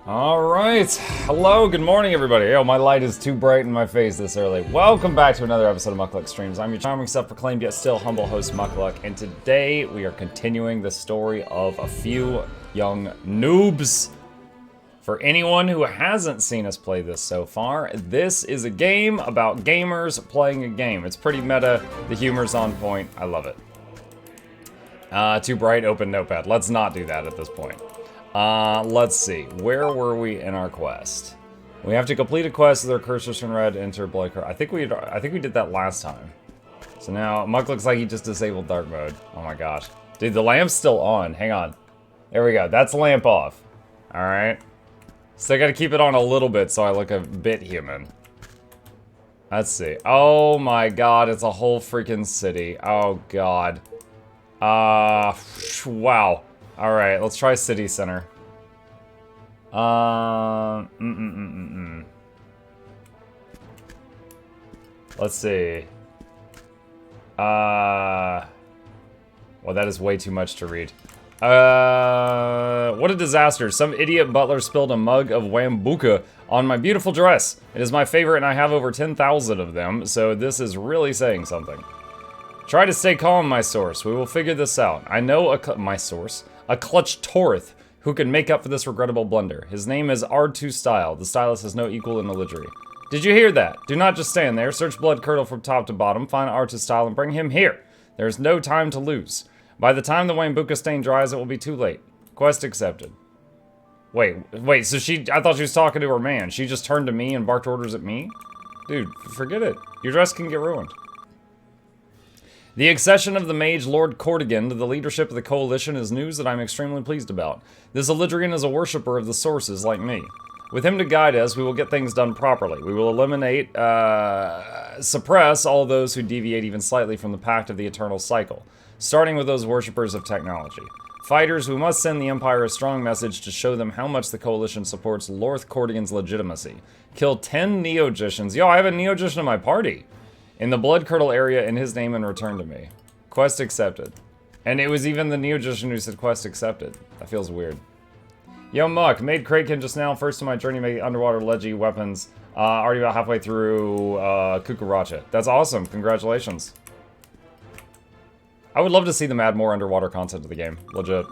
Alright, hello, good morning everybody. Oh, my light is too bright in my face this early. Welcome back to another episode of Mukluk Streams. I'm your charming, self-proclaimed, yet still humble host, Mukluk, and today we are continuing the story of a few young noobs. For anyone who hasn't seen us play this so far, this is a game about gamers playing a game. It's pretty meta, the humor's on point, I love it. Too bright, open notepad. Let's not do that at this point. Let's see. Where were we in our quest? We have to complete a quest with our cursors in red, enter blood cur- I think we did that last time. So now, Muck looks like he just disabled dark mode. Oh my gosh. Dude, the lamp's still on. Hang on. There we go. That's lamp off. Alright. Still gotta keep it on a little bit so I look a bit human. Let's see. Oh my god, it's a whole freaking city. Oh god. Wow. Alright, let's try city center. Let's see. Well, that is way too much to read. What a disaster. Some idiot butler spilled a mug of Wambuka on my beautiful dress. It is my favorite and I have over 10,000 of them, so this is really saying something. Try to stay calm, my source. We will figure this out. I know my source. A clutch Torth who can make up for this regrettable blunder. His name is R2 Style. The stylist has no equal in Illidry. Did you hear that? Do not just stand there. Search Blood Curdle from top to bottom, find R2 Style, and bring him here. There is no time to lose. By the time the Wambuka stain dries, it will be too late. Quest accepted. Wait, so I thought she was talking to her man. She just turned to me and barked orders at me? Dude, forget it. Your dress can get ruined. The accession of the mage Lord Cordigan to the leadership of the coalition is news that I'm extremely pleased about. This Illidrian is a worshipper of the sources like me. With him to guide us, we will get things done properly. We will eliminate, suppress all those who deviate even slightly from the pact of the eternal cycle, starting with those worshippers of technology. Fighters, we must send the Empire a strong message to show them how much the coalition supports Lord Cordigan's legitimacy. Kill 10 Neogicians. Yo, I have a Neogician in my party. In the Blood Curdle area in his name and return to me. Quest accepted. And it was even the Neogician who said quest accepted. That feels weird. Yo, Muck, made Kraken just now. First in my journey make underwater ledgy weapons. Already about halfway through Kukuracha. That's awesome. Congratulations. I would love to see them add more underwater content to the game. Legit.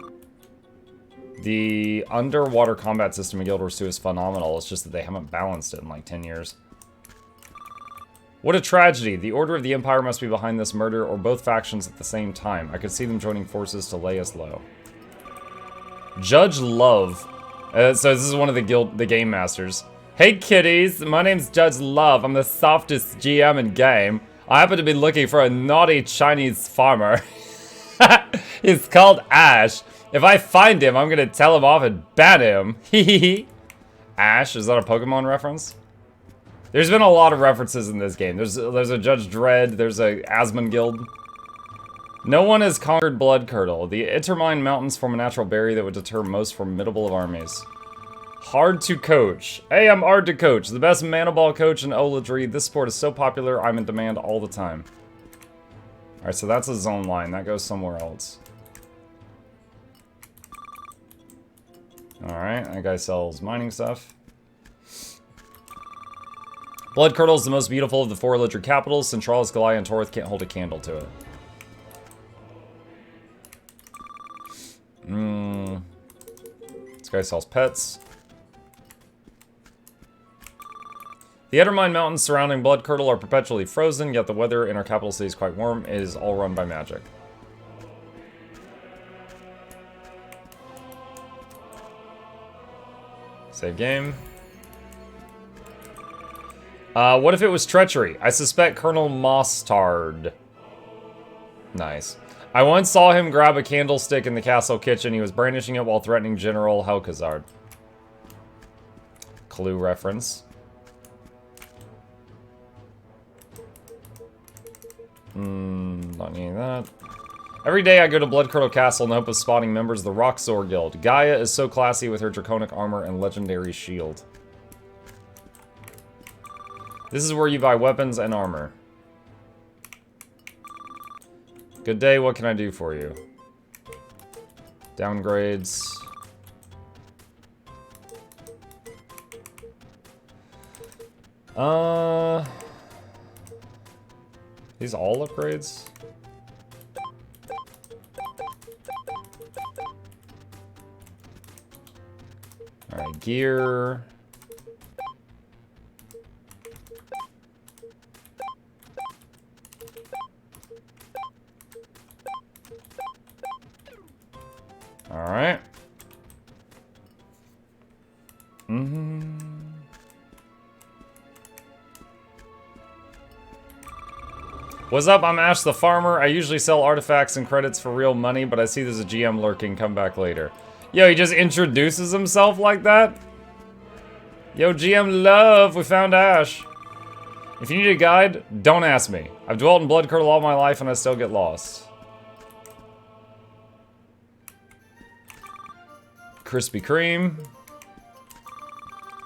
The underwater combat system in Guild Wars 2 is phenomenal. It's just that they haven't balanced it in like 10 years. What a tragedy. The Order of the Empire must be behind this murder, or both factions at the same time. I could see them joining forces to lay us low. Judge Love. So this is one of the game masters. Hey kiddies, my name's Judge Love. I'm the softest GM in game. I happen to be looking for a naughty Chinese farmer. He's called Ash. If I find him, I'm gonna tell him off and ban him. Hehehe. Ash, is that a Pokemon reference? There's been a lot of references in this game. There's a Judge Dredd, there's a Asmongold. No one has conquered Blood Curdle. The Intermine Mountains form a natural barrier that would deter most formidable of armies. Hard to coach. Hey, I'm hard to coach. The best mana ball coach in Illidry. This sport is so popular, I'm in demand all the time. Alright, so that's a zone line. That goes somewhere else. Alright, that guy sells mining stuff. Blood Curdle is the most beautiful of the four Illidry capitals. Centralis, Goliath, and Torth can't hold a candle to it. This guy sells pets. The Ettermine Mountains surrounding Blood Curdle are perpetually frozen, yet the weather in our capital city is quite warm. It is all run by magic. Save game. What if it was treachery? I suspect Colonel Mostard. Nice. I once saw him grab a candlestick in the castle kitchen. He was brandishing it while threatening General Helkazard. Clue reference. Not needing that. Every day I go to Blood Curdle Castle in the hope of spotting members of the Roxor Guild. Gaia is so classy with her draconic armor and legendary shield. This is where you buy weapons and armor. Good day, what can I do for you? Downgrades. These all upgrades? Alright, gear. Alright. What's up? I'm Ash the Farmer. I usually sell artifacts and credits for real money, but I see there's a GM lurking. Come back later. Yo, he just introduces himself like that? Yo, GM Love, we found Ash. If you need a guide, don't ask me. I've dwelt in Blood Curdle all my life and I still get lost. Krispy Kreme.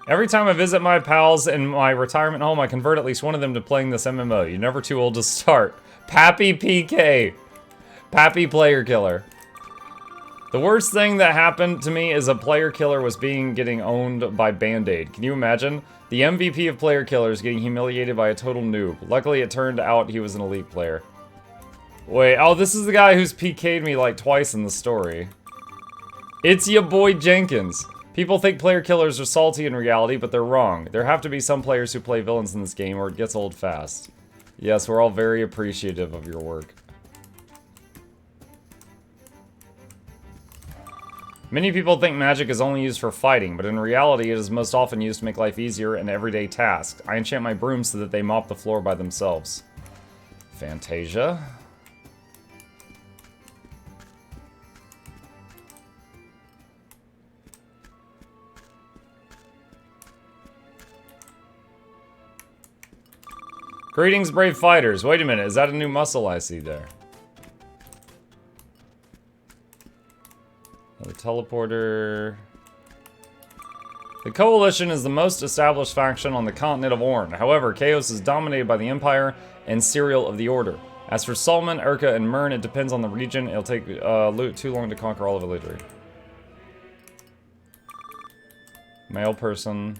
Every time I visit my pals in my retirement home, I convert at least one of them to playing this MMO. You're never too old to start. Pappy PK. Pappy Player Killer. The worst thing that happened to me is a player killer was getting owned by Band-Aid. Can you imagine? The MVP of player killers getting humiliated by a total noob. Luckily, it turned out he was an elite player. Wait, oh, this is the guy who's PK'd me like twice in the story. It's your boy Jenkins. People think player killers are salty in reality, but they're wrong. There have to be some players who play villains in this game or it gets old fast. Yes, we're all very appreciative of your work. Many people think magic is only used for fighting, but in reality it is most often used to make life easier in everyday tasks. I enchant my brooms so that they mop the floor by themselves. Fantasia. Greetings, brave fighters. Wait a minute, is that a new muscle I see there? The teleporter. The Coalition is the most established faction on the continent of Orn. However, Chaos is dominated by the Empire and Serial of the Order. As for Solomon, Urka, and Myrn, it depends on the region. It'll take too long to conquer all of Eludri. Male person.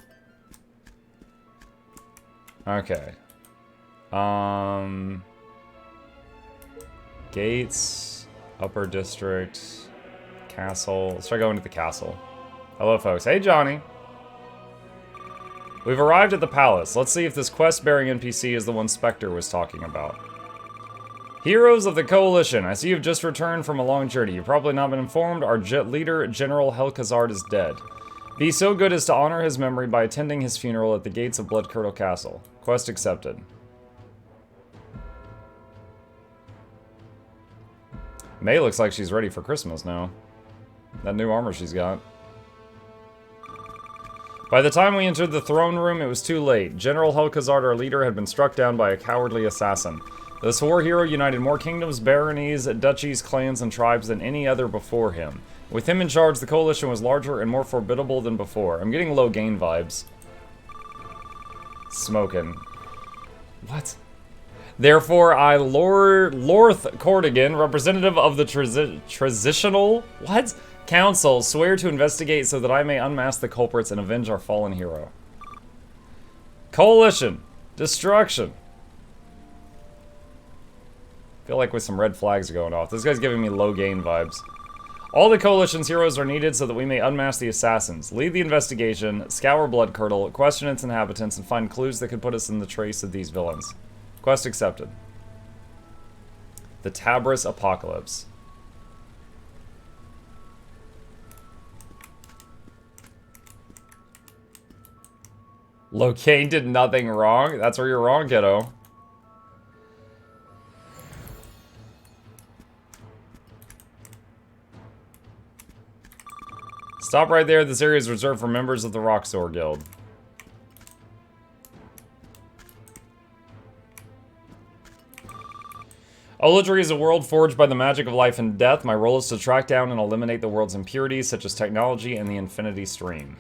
Okay. Gates. Upper District. Castle. Let's try going to the castle. Hello, folks. Hey, Johnny. We've arrived at the palace. Let's see if this quest-bearing NPC is the one Spectre was talking about. Heroes of the Coalition. I see you've just returned from a long journey. You've probably not been informed. Our leader, General Helkazard, is dead. Be so good as to honor his memory by attending his funeral at the gates of Bloodcurdle Castle. Quest accepted. May looks like she's ready for Christmas now. That new armor she's got. By the time we entered the throne room, it was too late. General Helkazard, our leader, had been struck down by a cowardly assassin. This war hero united more kingdoms, baronies, duchies, clans, and tribes than any other before him. With him in charge, the coalition was larger and more formidable than before. I'm getting low gain vibes. Smoking. What? Therefore, I, Lorth Cordigan, representative of the Transitional Council, swear to investigate so that I may unmask the culprits and avenge our fallen hero. Coalition. Destruction. I feel like with some red flags going off. This guy's giving me low gain vibes. All the Coalition's heroes are needed so that we may unmask the assassins, lead the investigation, scour Bloodcurdle, question its inhabitants, and find clues that could put us in the trace of these villains. Quest accepted. The Tabris Apocalypse. Locane did nothing wrong? That's where you're wrong, kiddo. Stop right there. This area is reserved for members of the Roxor Guild. Eludri is a world forged by the magic of life and death. My role is to track down and eliminate the world's impurities, such as technology and the Infinity Stream. ...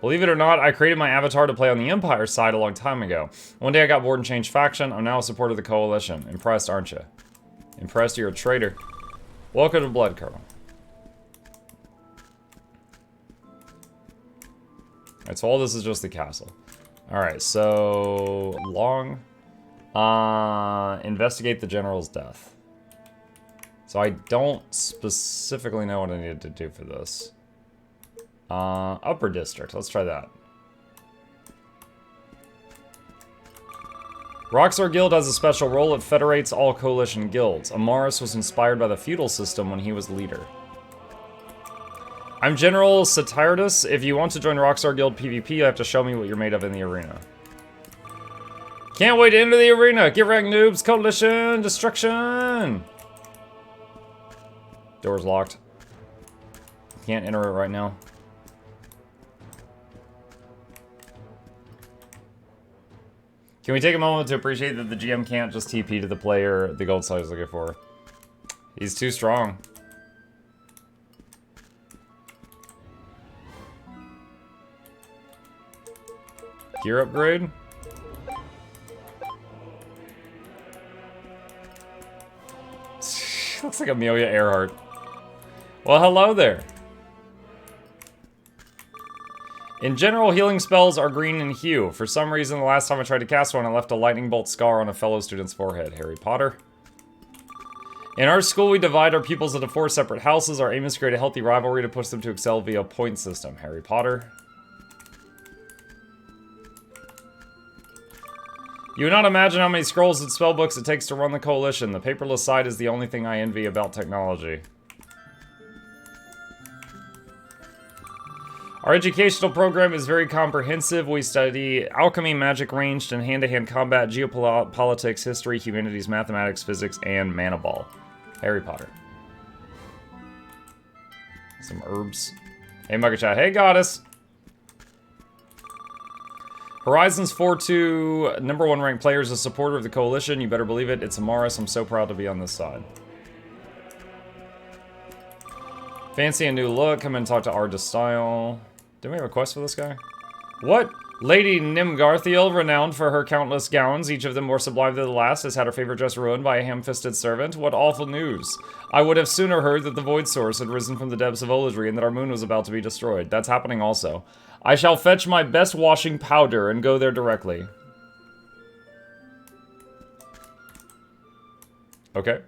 Believe it or not, I created my avatar to play on the Empire side a long time ago. One day I got bored and changed faction. I'm now a supporter of the Coalition. Impressed, aren't you? Impressed? You're a traitor. Welcome to Blood Curdle. Alright, so all this is just the castle. Alright, so... Long... investigate the general's death. So I don't specifically know what I needed to do for this. Upper District. Let's try that. Roxor Guild has a special role. It federates all coalition guilds. Amaris was inspired by the feudal system when he was leader. I'm General Satyrus. If you want to join Roxor Guild PvP, you have to show me what you're made of in the arena. Can't wait to enter the arena! Get wrecked, noobs! Coalition! Destruction! Door's locked. Can't enter it right now. Can we take a moment to appreciate that the GM can't just TP to the player the gold side is looking for? He's too strong. Gear upgrade? Looks like Amelia Earhart. Well, hello there. In general, healing spells are green in hue. For some reason, the last time I tried to cast one, I left a lightning bolt scar on a fellow student's forehead. Harry Potter. In our school, we divide our pupils into 4 separate houses. Our aim is to create a healthy rivalry to push them to excel via point system. Harry Potter. You would not imagine how many scrolls and spellbooks it takes to run the Coalition. The paperless side is the only thing I envy about technology. Our educational program is very comprehensive. We study alchemy, magic ranged, and hand-to-hand combat, geopolitics, history, humanities, mathematics, physics, and mana ball. Harry Potter. Some herbs. Hey, Mugachat. Hey, Goddess. Horizon's 4-2 #1 ranked player is a supporter of the Coalition. You better believe it. It's Amaris. I'm so proud to be on this side. Fancy a new look. Come in and talk to Arda Style. Do we have a quest for this guy? What? Lady Nimgarthiel, renowned for her countless gowns, each of them more sublime than the last, has had her favorite dress ruined by a ham-fisted servant? What awful news. I would have sooner heard that the Void Source had risen from the depths of Oladry and that our moon was about to be destroyed. That's happening also. I shall fetch my best washing powder and go there directly. Okay.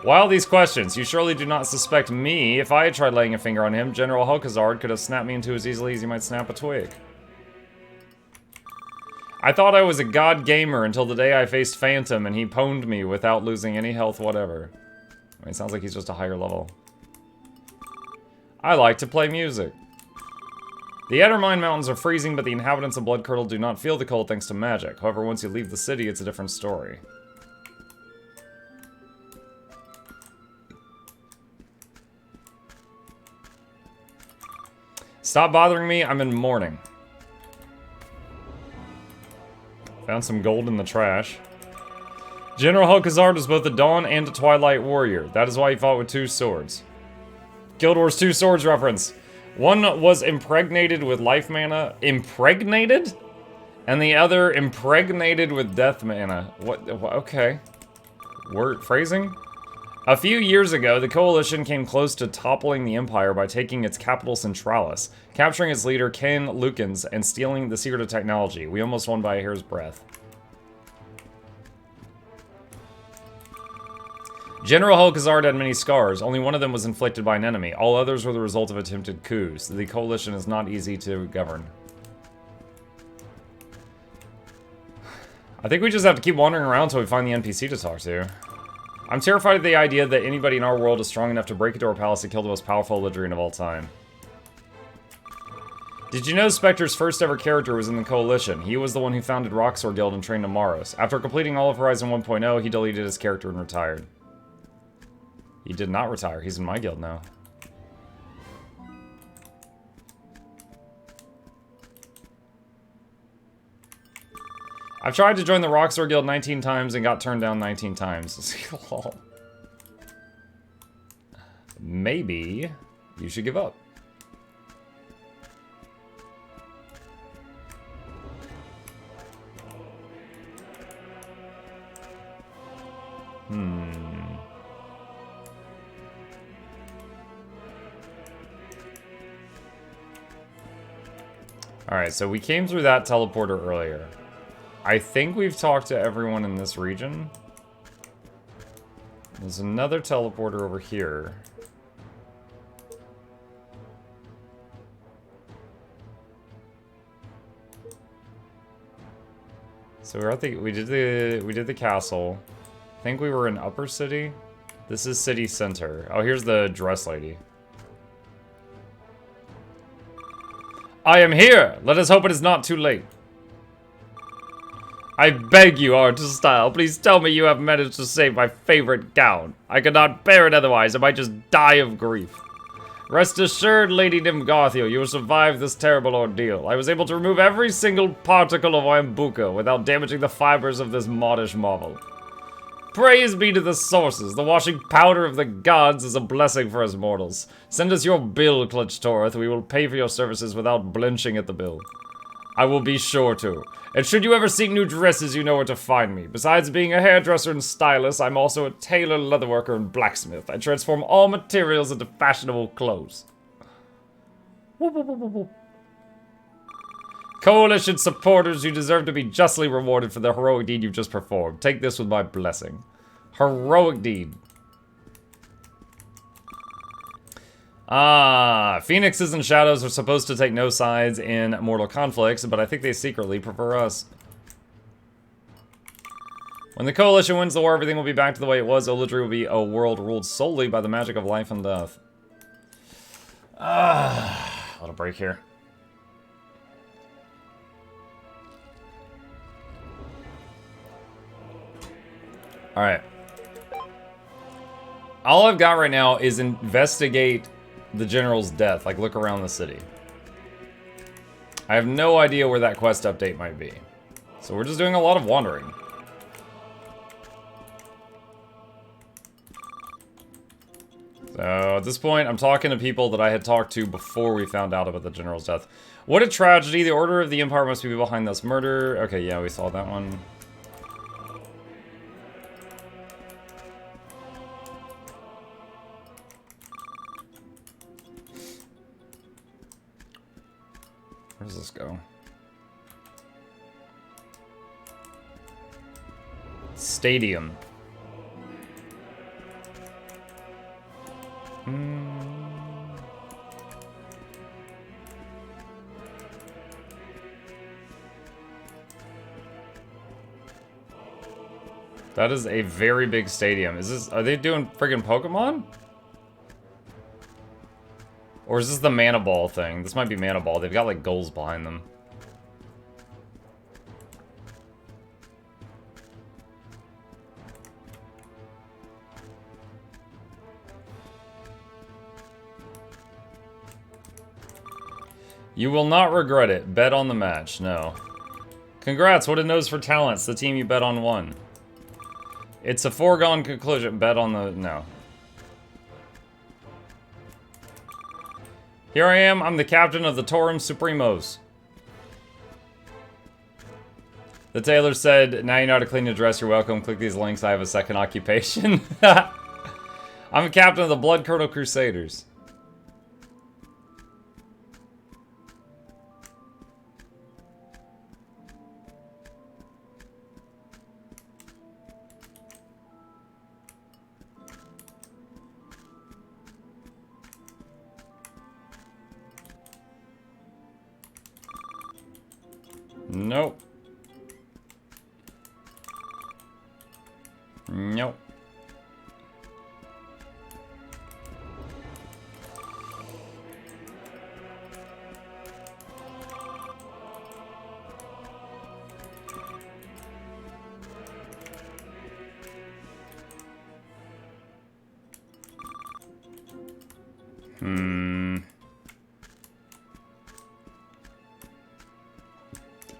Why all these questions? You surely do not suspect me. If I had tried laying a finger on him, General Helkazard could have snapped me in two as easily as he might snap a twig. I thought I was a god gamer until the day I faced Phantom and he pwned me without losing any health whatever. I mean, it sounds like he's just a higher level. I like to play music. The Ettermine Mountains are freezing, but the inhabitants of Blood Curdle do not feel the cold thanks to magic. However, once you leave the city, it's a different story. Stop bothering me, I'm in mourning. Found some gold in the trash. General Helkazard was both a Dawn and a Twilight warrior. That is why he fought with 2 swords. Guild Wars 2 swords reference. One was impregnated with life mana. Impregnated? And the other impregnated with death mana. What? Okay. Word phrasing? A few years ago, the Coalition came close to toppling the Empire by taking its capital Centralis, capturing its leader Ken Lukens, and stealing the secret of technology. We almost won by a hair's breadth. General Helkazard had many scars. Only one of them was inflicted by an enemy. All others were the result of attempted coups. The Coalition is not easy to govern. I think we just have to keep wandering around until we find the NPC to talk to. I'm terrified of the idea that anybody in our world is strong enough to break into our palace and kill the most powerful Elydrian of all time. Did you know Spectre's first ever character was in the Coalition? He was the one who founded Roxor Guild and trained Amaros. After completing all of Horizon 1.0, he deleted his character and retired. He did not retire. He's in my guild now. I've tried to join the Rockstar Guild 19 times and got turned down 19 times. Maybe you should give up. Alright, so we came through that teleporter earlier. I think we've talked to everyone in this region. There's another teleporter over here. So we're at the we did the castle. I think we were in Upper City. This is City Center. Oh, here's the dress lady. I am here! Let us hope it is not too late. I beg you, Artist Style, please tell me you have managed to save my favorite gown. I could not bear it otherwise, I might just die of grief. Rest assured, Lady Nimgarthio, you will survive this terrible ordeal. I was able to remove every single particle of Wambuka without damaging the fibers of this modish marvel. Praise be to the sources. The washing powder of the gods is a blessing for us mortals. Send us your bill, Clutch Torith. We will pay for your services without blenching at the bill. I will be sure to. And should you ever seek new dresses, you know where to find me. Besides being a hairdresser and stylist, I'm also a tailor, leatherworker, and blacksmith. I transform all materials into fashionable clothes. Whoop, whoop, whoop, whoop. Coalition supporters, you deserve to be justly rewarded for the heroic deed you've just performed. Take this with my blessing. Heroic deed. Ah, Phoenixes and Shadows are supposed to take no sides in mortal conflicts, but I think they secretly prefer us. When the Coalition wins the war, everything will be back to the way it was. Olidri will be a world ruled solely by the magic of life and death. Ah, little break here. Alright. All I've got right now is investigate the general's death. Like, look around the city. I have no idea where that quest update might be. So we're just doing a lot of wandering. So at this point, I'm talking to people that I had talked to before we found out about the general's death. What a tragedy. The Order of the Empire must be behind this murder. Okay, yeah, we saw that one. Where does this go? Stadium. That is a very big stadium. Is this, are they doing friggin' Pokemon? Or is this the Mana Ball thing? This might be Mana Ball. They've got like goals behind them. You will not regret it. Bet on the match. No. Congrats, what a nose for talents. The team you bet on won. It's a foregone conclusion. Bet on the... no. Here I am. I'm the captain of the Torum Supremos. The tailor said, now you know how to clean your dress. You're welcome. Click these links. I have a second occupation. I'm a captain of the Blood Curdle Crusaders. Nope. Nope.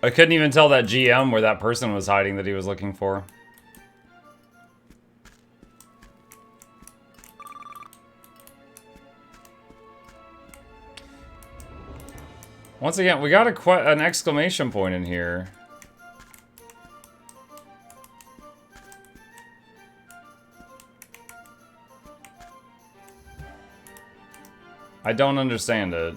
I couldn't even tell that GM where that person was hiding that he was looking for. Once again, we got an exclamation point in here. I don't understand it.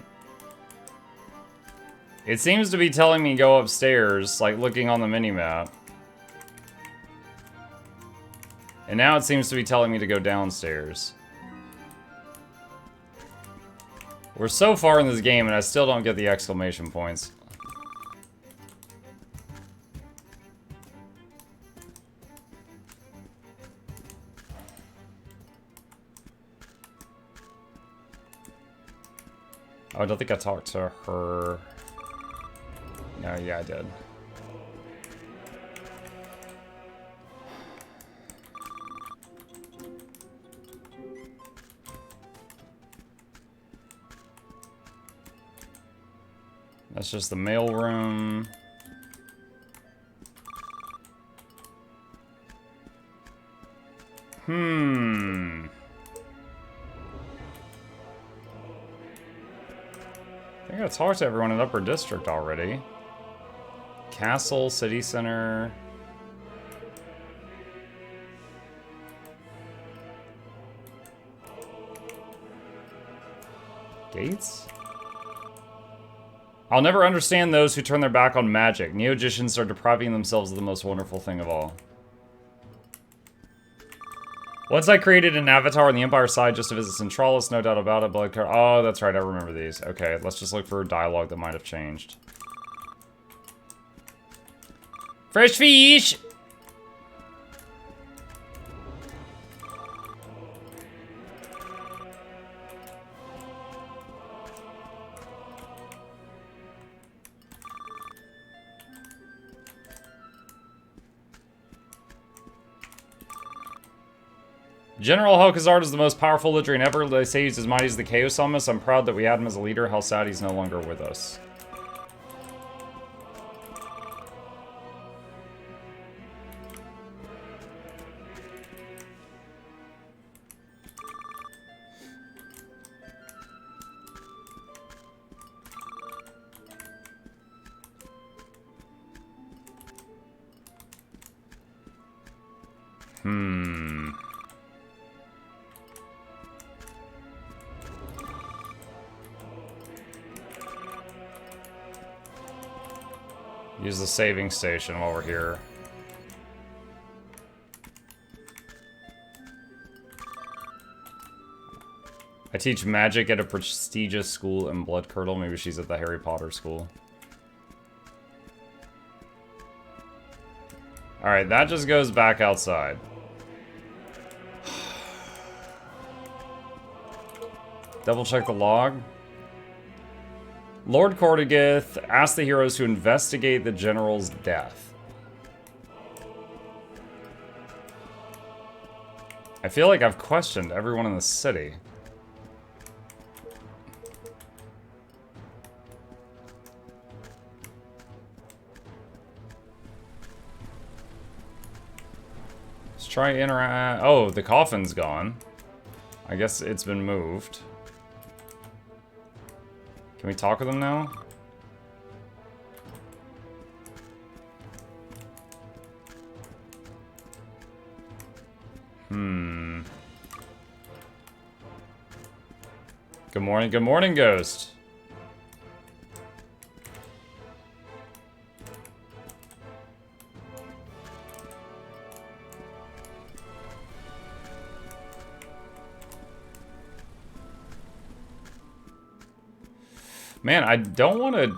It seems to be telling me go upstairs, like looking on the minimap. And now it seems to be telling me to go downstairs. We're so far in this game and I still don't get the exclamation points. Oh, I don't think I talked to her. No, yeah, I did. That's just the mail room. I think I talked to everyone in Upper District already. Castle, City Center. Gates? I'll never understand those who turn their back on magic. Neogicians are depriving themselves of the most wonderful thing of all. Once I created an avatar on the Empire side just to visit Centralis, no doubt about it. Blood card. Oh, that's right, I remember these. Okay, let's just look for dialogue that might have changed. Fresh fish! General Helkazard is the most powerful Lydrian ever. They say he's as mighty as the Chaos Almost. I'm proud that we had him as a leader. How sad he's no longer with us. Use the saving station while we're here. I teach magic at a prestigious school in Bloodcurdle. Maybe she's at the Harry Potter school. Alright, that just goes back outside. Double check the log. Lord Cordigith asked the heroes to investigate the general's death. I feel like I've questioned everyone in the city. Let's try interact. Oh, the coffin's gone. I guess it's been moved. Can we talk with them now? Good morning, Ghost. Man, I don't want to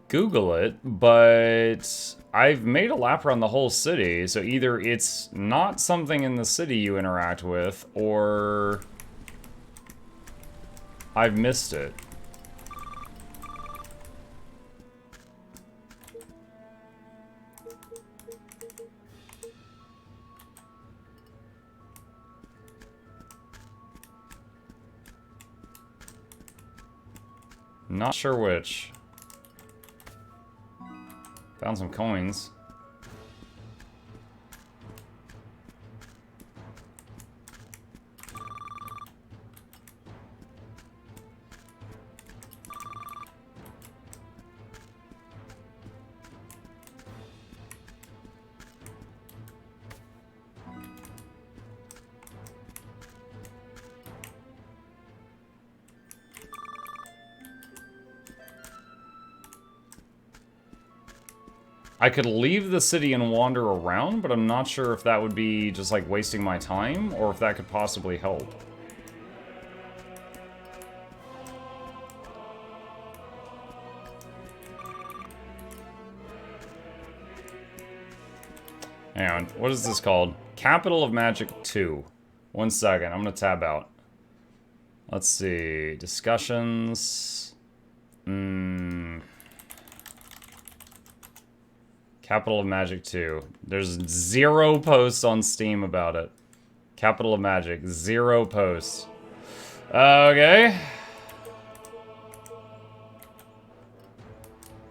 Google it, but I've made a lap around the whole city, so either it's not something in the city you interact with, or I've missed it. Not sure which. Found some coins. I could leave the city and wander around, but I'm not sure if that would be just like wasting my time or if that could possibly help. Hang on, what is this called? Capital of Magic 2. 1 second, I'm gonna tab out. Let's see, discussions. Capital of Magic 2. There's 0 posts on Steam about it. Capital of Magic, 0 posts. Okay.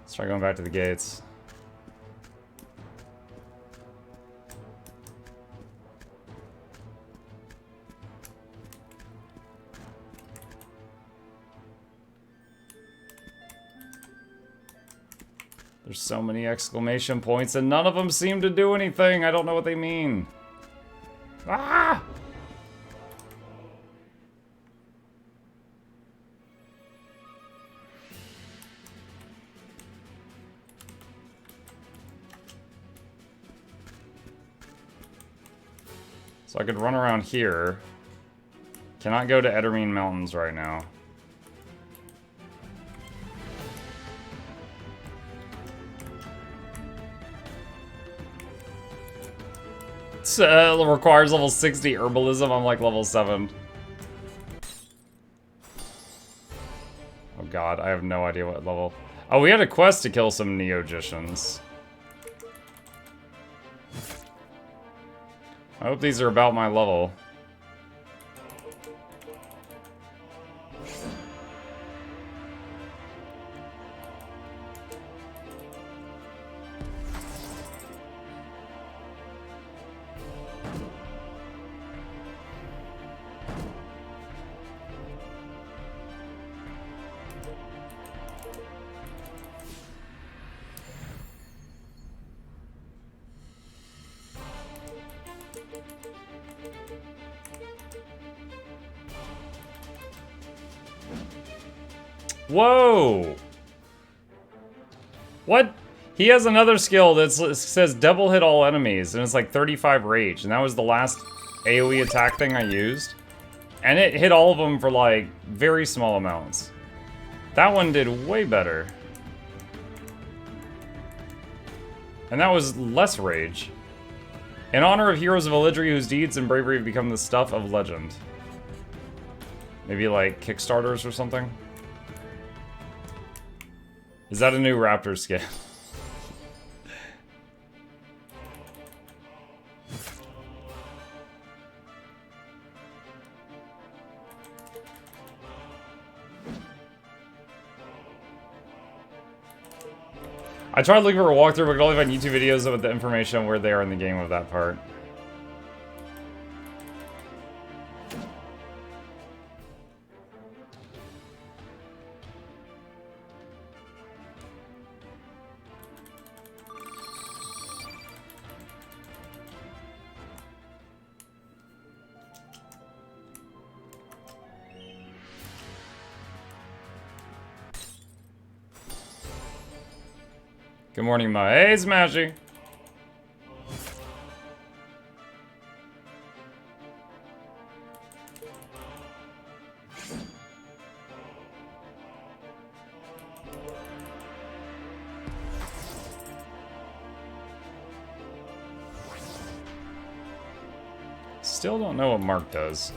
Let's try going back to the gates. There's so many exclamation points and none of them seem to do anything. I don't know what they mean. Ah! So I could run around here. Cannot go to Edermine Mountains right now. Requires level 60 herbalism. I'm like level 7. Oh god, I have no idea what level. Oh, we had a quest to kill some Neogicians. I hope these are about my level. Whoa! What? He has another skill that says double hit all enemies, and it's like 35 rage, and that was the last AoE attack thing I used. And it hit all of them for like very small amounts. That one did way better. And that was less rage. In honor of heroes of Elidri whose deeds and bravery have become the stuff of legend. Maybe like Kickstarters or something? Is that a new Raptor skin? I tried looking for a walkthrough, but could only find YouTube videos with the information on where they are in the game of that part. Good morning, Ma. Hey, Smashy. Still don't know what Mark does.